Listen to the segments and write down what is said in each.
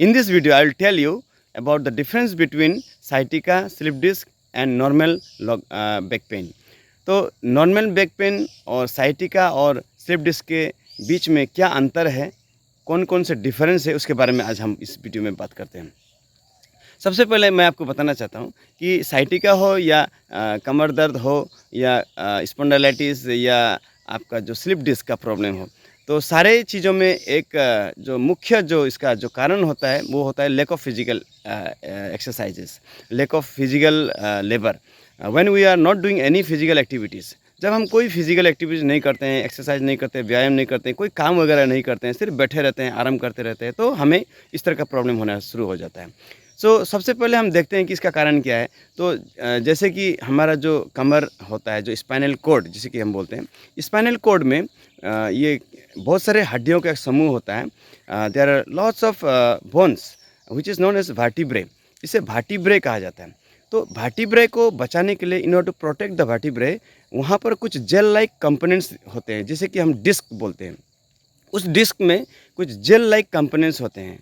In this video, I will tell you about the difference between sciatica, slip disc and normal back pain. तो normal back pain और sciatica और slip disc के बीच में क्या अंतर है, कौन कौन से डिफरेंस है, उसके बारे में आज हम इस वीडियो में बात करते हैं। सबसे पहले मैं आपको बताना चाहता हूँ कि साइटिका हो या कमर दर्द हो या स्पॉन्डिलाइटिस या आपका जो स्लिप डिस्क का प्रॉब्लम हो, तो सारे चीज़ों में एक जो मुख्य जो इसका जो कारण होता है वो होता है lack of physical exercises, lack of physical labour. When we are not doing any physical activities, जब हम कोई फिजिकल एक्टिविटीज़ नहीं करते हैं, एक्सरसाइज नहीं करते, व्यायाम नहीं करते हैं, कोई काम वगैरह नहीं करते हैं, सिर्फ बैठे रहते हैं, आराम करते रहते हैं, तो हमें इस तरह का प्रॉब्लम होना शुरू हो जाता है। सबसे पहले हम देखते हैं कि इसका कारण क्या है। तो जैसे कि हमारा जो कमर होता है, जो स्पाइनल कॉर्ड जिसे कि हम बोलते हैं, स्पाइनल कॉर्ड में ये बहुत सारे हड्डियों का एक समूह होता है। There are lots of bones which is known as vertebrae. इसे वर्टिब्रे कहा जाता है। तो वर्टिब्रे को बचाने के लिए, in order to protect the vertebrae, वहाँ पर कुछ जेल लाइक कंपोनेंट्स होते हैं जिसे कि हम डिस्क बोलते हैं। उस डिस्क में कुछ जेल लाइक कंपोनेंट्स होते हैं।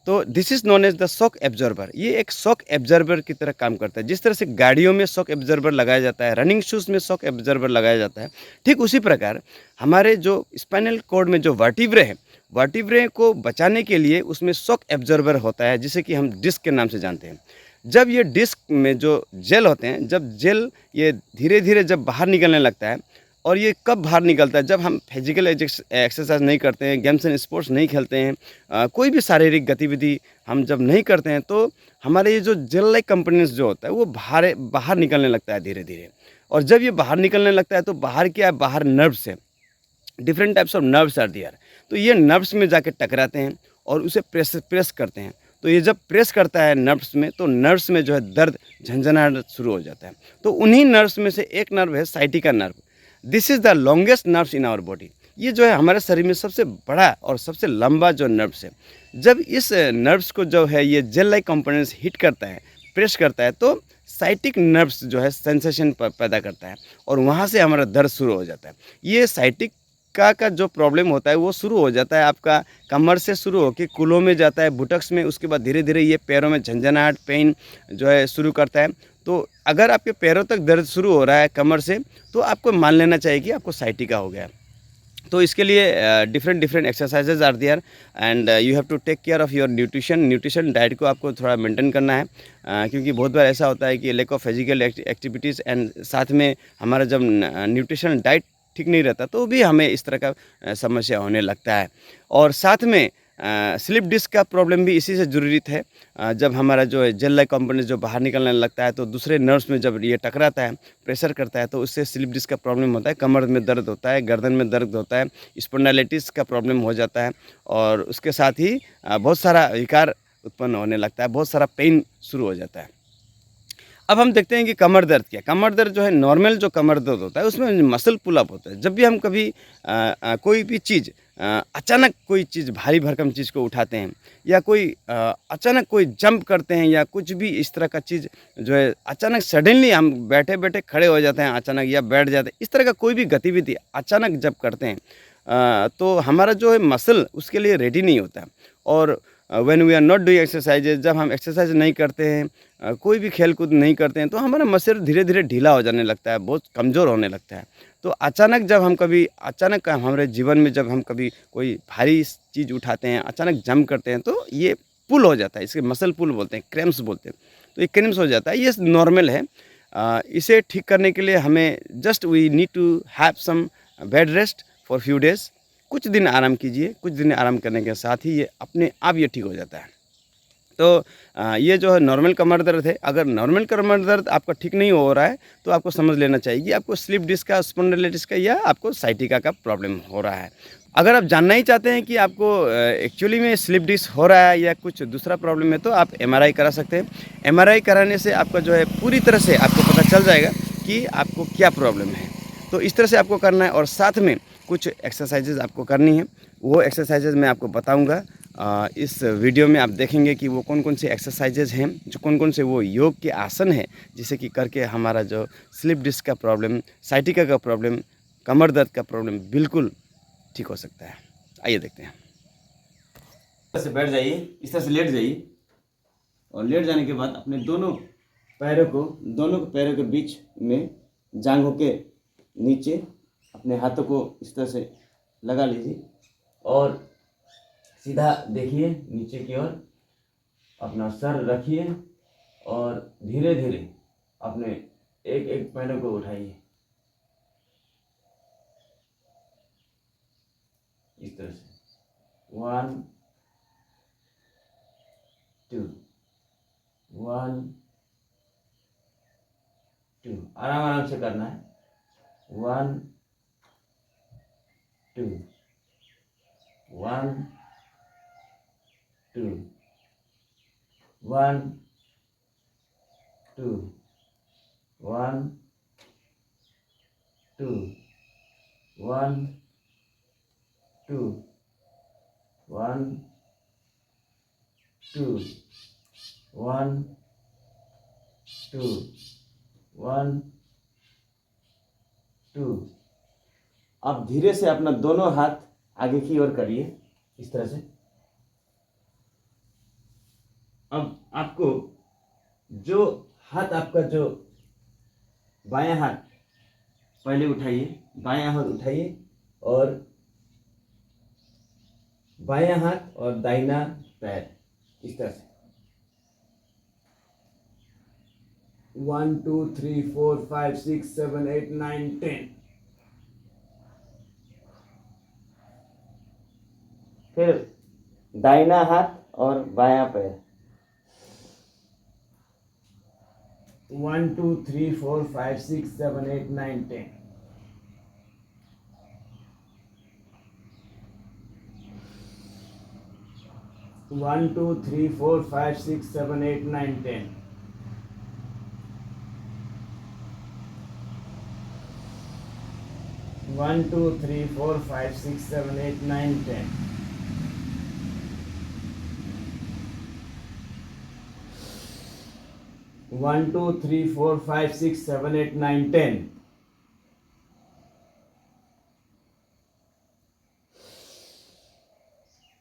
तो this is known as the shock absorber. ये एक शॉक एब्जॉर्बर की तरह काम करता है। जिस तरह से गाड़ियों में शॉक एब्जॉर्बर लगाया जाता है, रनिंग शूज़ में शॉक एब्जॉर्बर लगाया जाता है, ठीक उसी प्रकार हमारे जो स्पाइनल कॉर्ड में जो वर्टिब्रे है, वर्टिब्रे को बचाने के लिए उसमें शॉक एब्जॉर्बर होता है जिसे कि हम डिस्क के नाम से जानते हैं। जब ये डिस्क में जो जेल होते हैं, जब जेल ये धीरे धीरे जब बाहर निकलने लगता है, और ये कब बाहर निकलता है, जब हम फिजिकल एक्सरसाइज नहीं करते हैं, गेम्स एंड स्पोर्ट्स नहीं खेलते हैं, कोई भी शारीरिक गतिविधि हम जब नहीं करते हैं, तो हमारे ये जो जेल लाइक कंपोनेंट्स जो होता है वो बाहर निकलने लगता है धीरे धीरे। और जब ये बाहर निकलने लगता है तो बाहर क्या है, बाहर नर्व्स है, different types of nerves are there. तो ये नर्व्स में जाके टकराते हैं और उसे प्रेस करते हैं। तो ये जब प्रेस करता है नर्व्स में, तो नर्व्स में जो है दर्द, झंझनाहट शुरू हो जाता है। तो उन्हीं नर्व्स में से एक नर्व है sciatica nerve. This is the longest nerves in our body. ये जो है हमारे शरीर में सबसे बड़ा और सबसे लंबा जो नर्व्स है। जब इस नर्व्स को जो है ये जेल लाइक कंपोनेंट्स हिट करता है, प्रेस करता है, तो साइटिक नर्व्स जो है सेंसेशन पैदा करता है और वहाँ से हमारा दर्द शुरू हो जाता है। ये साइटिक का जो प्रॉब्लम होता है वो शुरू हो जाता है आपका कमर से शुरू होकर कूल्हों में जाता है, बुटक्स में, उसके बाद धीरे धीरे ये पैरों में झंझनाहट, पेन जो है शुरू करता है। तो अगर आपके पैरों तक दर्द शुरू हो रहा है कमर से, तो आपको मान लेना चाहिए कि आपको साइटिका हो गया। तो इसके लिए different exercises are there and you have to take care of your nutrition diet को आपको थोड़ा मेंटेन करना है। क्योंकि बहुत बार ऐसा होता है कि lack of physical activities and साथ में हमारा जब न्यूट्रिशन डाइट ठीक नहीं रहता तो भी हमें इस तरह का समस्या होने लगता है। और साथ में स्लिप डिस्क का प्रॉब्लम भी इसी से जुड़ित है। जब हमारा जो है जेल लाइक कंपोनेंट जो बाहर निकलने लगता है, तो दूसरे नर्व्स में जब ये टकराता है, प्रेशर करता है, तो उससे स्लिप डिस्क का प्रॉब्लम होता है। कमर में दर्द होता है, गर्दन में दर्द होता है, स्पॉन्डिलाइटिस का प्रॉब्लम हो जाता है और उसके साथ ही बहुत सारा विकार उत्पन्न होने लगता है, बहुत सारा पेन शुरू हो जाता है। अब हम देखते हैं कि कमर दर्द क्या। कमर दर्द जो है, नॉर्मल जो कमर दर्द होता है उसमें मसल पुल अप होता है। जब भी हम कभी कोई भी चीज़ अचानक कोई चीज़, भारी भरकम चीज़ को उठाते हैं या कोई अचानक कोई जंप करते हैं या कुछ भी इस तरह का चीज़ जो है, अचानक सडनली हम बैठे बैठे खड़े हो जाते हैं अचानक, या बैठ जाते हैं, इस तरह का कोई भी गतिविधि अचानक जब करते हैं तो हमारा जो है मसल उसके लिए रेडी नहीं होता है। और when we are not doing exercises, जब हम एक्सरसाइज नहीं करते हैं, कोई भी खेल कूद नहीं करते हैं, तो हमारा मसल धीरे धीरे ढीला हो जाने लगता है, बहुत कमज़ोर होने लगता है। तो अचानक जब हम कभी, अचानक हमारे जीवन में जब हम कभी कोई भारी चीज़ उठाते हैं, अचानक जंप करते हैं, तो ये पुल हो जाता है। इसके मसल पुल बोलते हैं, क्रैम्प्स बोलते हैं। तो ये क्रैम्प्स हो जाता है, ये नॉर्मल है। इसे ठीक करने के लिए हमें just we need to have some bed rest for few days. कुछ दिन आराम कीजिए, कुछ दिन आराम करने के साथ ही ये अपने आप ये ठीक हो जाता है। तो ये जो है नॉर्मल कमर दर्द है। अगर नॉर्मल कमर दर्द आपका ठीक नहीं हो रहा है, तो आपको समझ लेना चाहिए कि आपको स्लिप डिस्क का, स्पॉन्डिलाइटिस का या आपको साइटिका का प्रॉब्लम हो रहा है। अगर आप जानना ही चाहते हैं कि आपको एक्चुअली में स्लिप डिस्क हो रहा है या कुछ दूसरा प्रॉब्लम है, तो आप एमआरआई करा सकते हैं। एमआरआई कराने से आपका जो है पूरी तरह से आपको पता चल जाएगा कि आपको क्या प्रॉब्लम है। तो इस तरह से आपको करना है और साथ में कुछ एक्सरसाइजेज आपको करनी है। वो एक्सरसाइजेज मैं आपको बताऊंगा। इस वीडियो में आप देखेंगे कि वो कौन कौन से एक्सरसाइजेज हैं, जो कौन कौन से वो योग के आसन हैं, जिसे कि करके हमारा जो स्लिप डिस्क का प्रॉब्लम, साइटिका का प्रॉब्लम, कमर दर्द का प्रॉब्लम बिल्कुल ठीक हो सकता है। आइए देखते हैं। से बैठ जाइए, इस तरह से लेट जाइए और लेट जाने के बाद अपने दोनों पैरों के बीच में जांघों के नीचे अपने हाथों को इस तरह से लगा लीजिए और सीधा देखिए नीचे की ओर, अपना सर रखिए और धीरे धीरे अपने एक एक पैरों को उठाइए इस तरह से। 1 2 1 2, आराम आराम से करना है। 1 2 1 2 1 2 1 2 1 2 1 2 1 2 1 2। आप धीरे से अपना दोनों हाथ आगे की ओर करिए इस तरह से। अब आपको जो हाथ, आपका जो बायां हाथ पहले उठाइए, बायां हाथ उठाइए और बायां हाथ और दाहिना पैर इस तरह से। 1 2 3 4 5 6 7 8 9 10। फिर दाहिना हाथ और बायां पैर। 1 2 3 4 5 6 7 8 9 10। 1 2 3 4 5 6 7 8 9 10। 1 2 3 4 5 6 7 8 9 10। 1 2 3 4 5 6 7 8 9 10।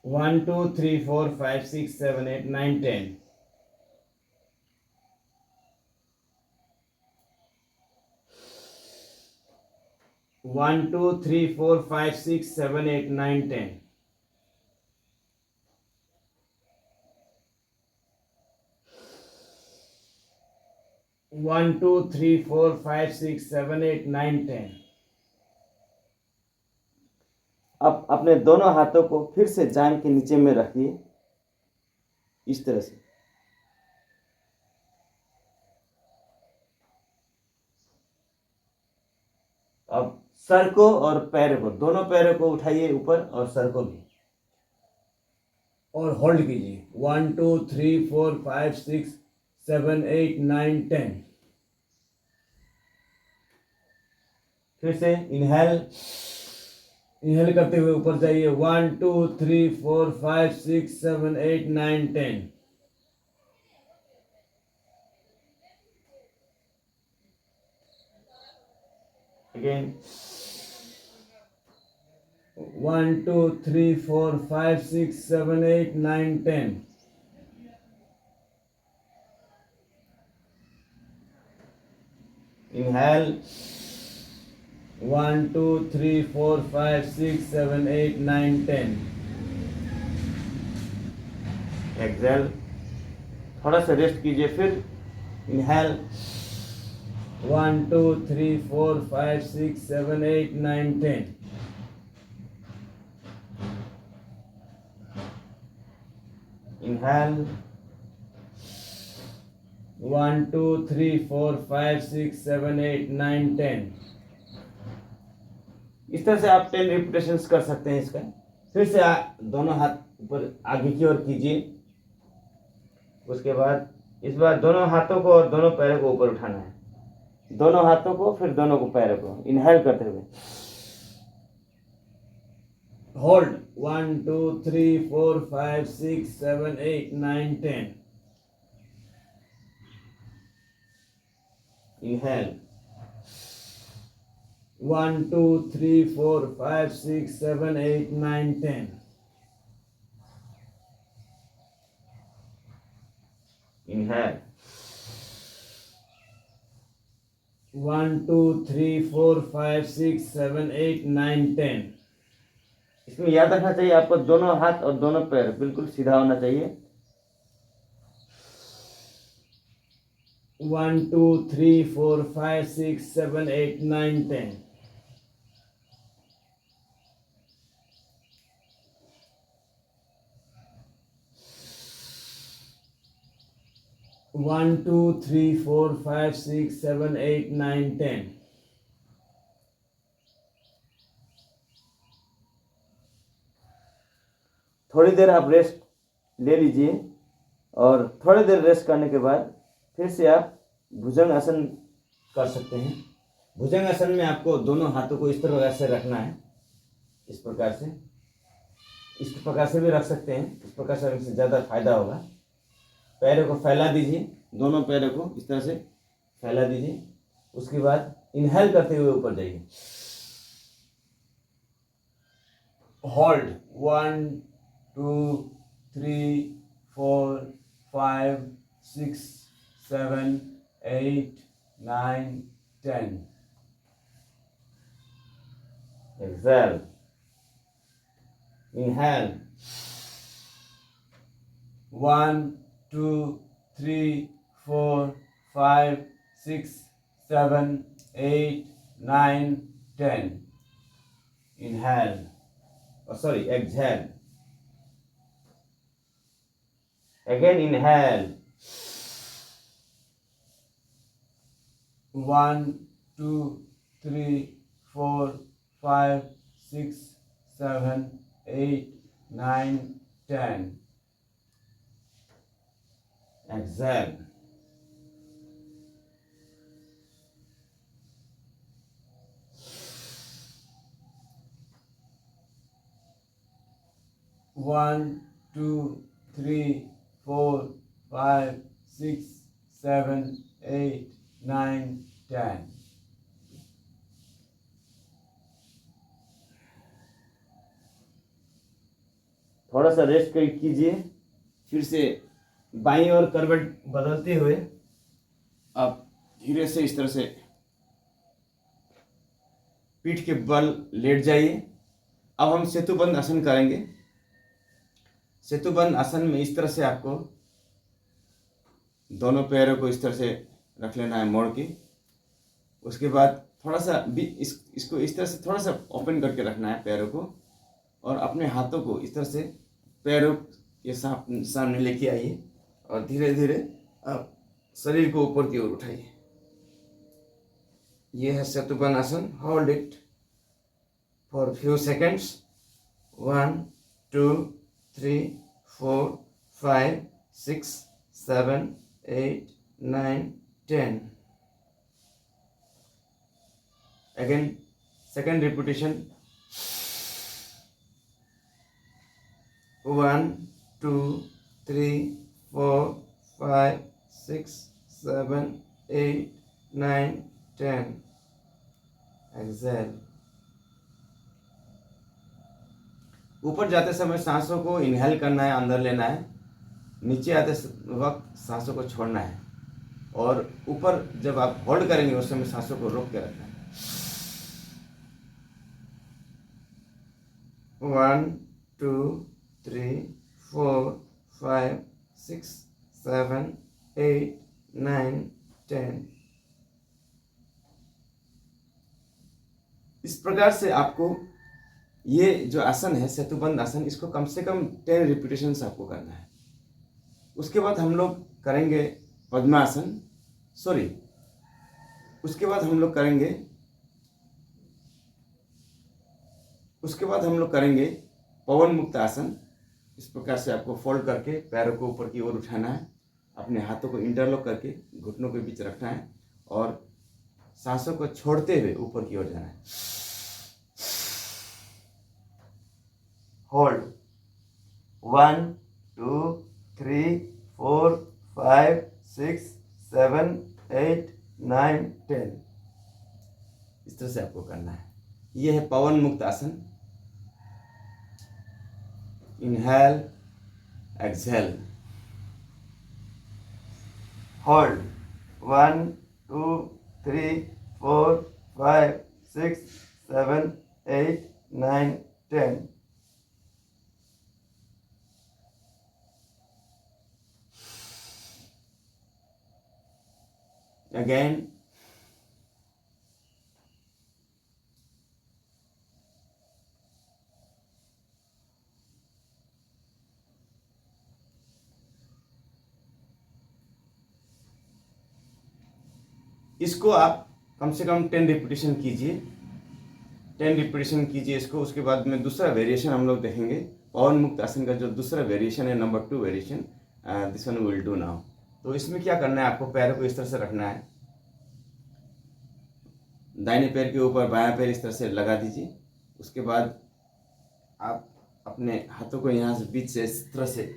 1 2 3 4 5 6 7 8 9 10। 1 2 3 4 5 6 7 8 9 10। 1 2 3 4 5 6 7 8 9 10। अब अपने दोनों हाथों को फिर से जांघ के नीचे में रखिए इस तरह से। अब सर को और पैर को, दोनों पैरों को उठाइए ऊपर और सर को भी, और होल्ड कीजिए। 1 2 3 4 5 6 7 8 9 10। फिर से इनहेल करते हुए ऊपर जाइए। 1 2 3 4 5 6 7 8 9 10। Again. 1 2 3 4 5 6 7 8 9 10। Inhale. 1 2 3 4 5 6 7 8 9 10। Exhale. थोड़ा सा रेस्ट कीजिए। फिर इनहेल। 1 2 3 4 5 6 7 8 9 10। Inhale. 1 2 3 4 5 6 7 8 9 10। इस तरह से आप 10 रिपीटेशंस कर सकते हैं इसका। फिर से दोनों हाथ ऊपर आगे की ओर कीजिए। उसके बाद इस बार दोनों हाथों को और दोनों पैरों को ऊपर उठाना है। दोनों हाथों को, फिर दोनों को पैरों को इनहेल करते हुए होल्ड। 1 2 3 4 5 6 7 8 9 10। Inhale. 1 2 3 4 5 6 7 8 9 10। इनहेल 1 2 3 4 5 6 7 8 9 10। इसमें याद रखना चाहिए आपको दोनों हाथ और दोनों पैर बिल्कुल सीधा होना चाहिए। 1 2 3 4 5 6 7 8 9 10। 1 2 3 4 5 6 7 8 9 10। थोड़ी देर आप रेस्ट ले लीजिए और थोड़ी देर रेस्ट करने के बाद फिर से आप भुजंग आसन कर सकते हैं। भुजंग आसन में आपको दोनों हाथों को इस प्रकार से रखना है, इस प्रकार से भी रख सकते हैं। इस प्रकार से रखने से ज़्यादा फायदा होगा। पैरों को फैला दीजिए, दोनों पैरों को इस तरह से फैला दीजिए। उसके बाद इनहेल करते हुए ऊपर जाइए। Hold 1 2 3 4 5 6 7 8 9 10। Exhale, inhale 1 2 3 4 5 6 7 8 9 10। inhale, exhale. Again inhale. 1 2 3 4 5 6 7 8 9 10। Exhale. One, two, three, 4 5 6 7 8 9 10। थोड़ा सा रेस्ट कीजिए, फिर से बाईं ओर करवट बदलते हुए आप धीरे से इस तरह से पीठ के बल लेट जाइए। अब हम सेतुबंद आसन करेंगे। सेतुबंद आसन में इस तरह से आपको दोनों पैरों को इस तरह से रख लेना है मोड़ के। उसके बाद थोड़ा सा इसको इस तरह से थोड़ा सा ओपन करके रखना है पैरों को, और अपने हाथों को इस तरह से पैरों के सामने लेके आइए और धीरे धीरे आप शरीर को ऊपर की ओर उठाइए। ये है सेतुबंद आसन। Hold it for few seconds. 1 2 3 4 5 6 7 8 9 10। Again, second repetition. 1 2 3 4 5 6 7 8 9 10। Exhale. ऊपर जाते समय सांसों को इनहेल करना है, अंदर लेना है। नीचे आते वक्त सांसों को छोड़ना है, और ऊपर जब आप होल्ड करेंगे उस समय सांसों को रोक के रखना है। 1 2 3 4 5 6 7 8 9 10। इस प्रकार से आपको ये जो आसन है सेतुबंद आसन, इसको कम से कम 10 रिपीटेशंस आपको करना है। उसके बाद हम लोग करेंगे पद्मासन, उसके बाद हम लोग करेंगे पवन मुक्त आसन। इस प्रकार से आपको फोल्ड करके पैरों को ऊपर की ओर उठाना है, अपने हाथों को इंटरलॉक करके घुटनों के बीच रखना है और सांसों को छोड़ते हुए ऊपर की ओर जाना है। होल्ड 1 2 3 4 5 6 7 8 9 10। इस तरह से आपको करना है। यह है पवन मुक्त आसन। Inhale, exhale. होल्ड 1 2 3 4 5 6 7 8 9 10. Again. इसको आप कम से कम 10 रिपीटेशन कीजिए, 10 रिपीटेशन कीजिए इसको। उसके बाद में दूसरा वेरिएशन हम लोग देखेंगे, पवन मुक्त आसन का जो दूसरा वेरिएशन है, number 2 variation, this one will do now. तो इसमें क्या करना है, आपको पैरों को इस तरह से रखना है, दाहिने पैर के ऊपर बायां पैर इस तरह से लगा दीजिए। उसके बाद आप अपने हाथों को यहाँ से बीच से इस तरह से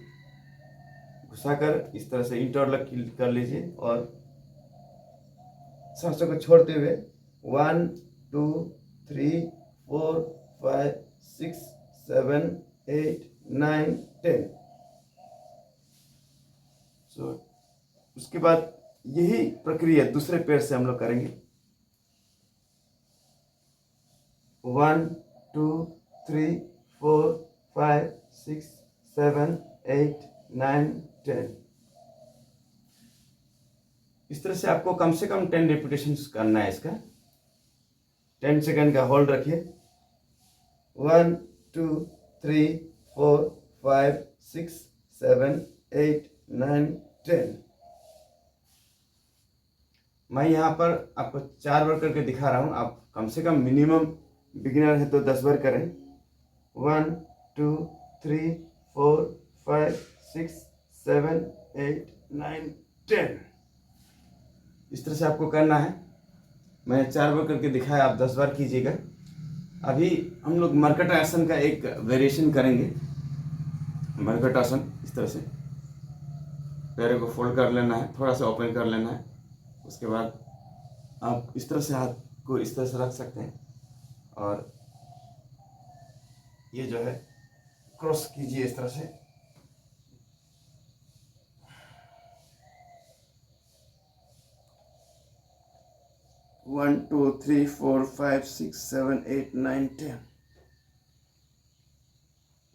घुसाकर इस तरह से इंटरलॉक कर लीजिए और सांसों को छोड़ते हुए 1 2 3 4 5 6 7 8 9 10। सो उसके बाद यही प्रक्रिया दूसरे पैर से हम लोग करेंगे। 1 2 3 4 5 6 7 8 9 10। इस तरह से आपको कम से कम 10 रिपीटेशन करना है इसका। 10 सेकंड का होल्ड रखिए। 1 2 3 4 5 6 7 8 9 10। मैं यहाँ पर आपको 4 बार करके दिखा रहा हूँ, आप कम से कम मिनिमम बिगिनर है तो 10 बार करें। 1 2 3 4 5 6 7 8 9 10। इस तरह से आपको करना है। मैं 4 बार करके दिखाया, आप 10 बार कीजिएगा। अभी हम लोग मरकट आसन का एक वेरिएशन करेंगे। मरकट आसन इस तरह से पैरों को फोल्ड कर लेना है, थोड़ा सा ओपन कर लेना है। उसके बाद आप इस तरह से हाथ को इस तरह से रख सकते हैं और ये जो है क्रॉस कीजिए इस तरह से। One two three four five six seven eight nine 10।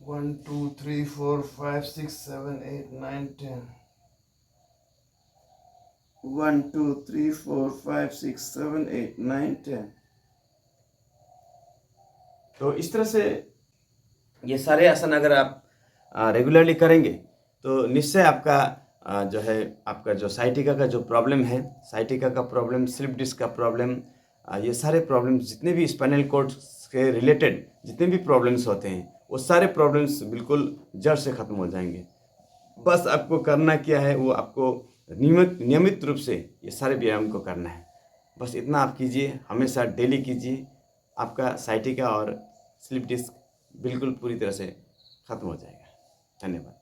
1 2 3 4 5 6 7 8 9 10। 1 2 3 4 5 6 7 8 9 10। तो इस तरह से ये सारे आसन अगर आप रेगुलरली करेंगे तो निश्चय आपका जो है, आपका जो साइटिका का जो प्रॉब्लम है, साइटिका का प्रॉब्लम, स्लिप डिस्क का प्रॉब्लम, ये सारे प्रॉब्लम्स जितने भी स्पाइनल कोर्ड के रिलेटेड जितने भी प्रॉब्लम्स होते हैं वो सारे प्रॉब्लम्स बिल्कुल जड़ से ख़त्म हो जाएंगे। बस आपको करना क्या है, वो आपको नियमित रूप से ये सारे व्यायाम को करना है। बस इतना आप कीजिए, हमेशा डेली कीजिए, आपका साइटिका और स्लिप डिस्क बिल्कुल पूरी तरह से ख़त्म हो जाएगा। धन्यवाद।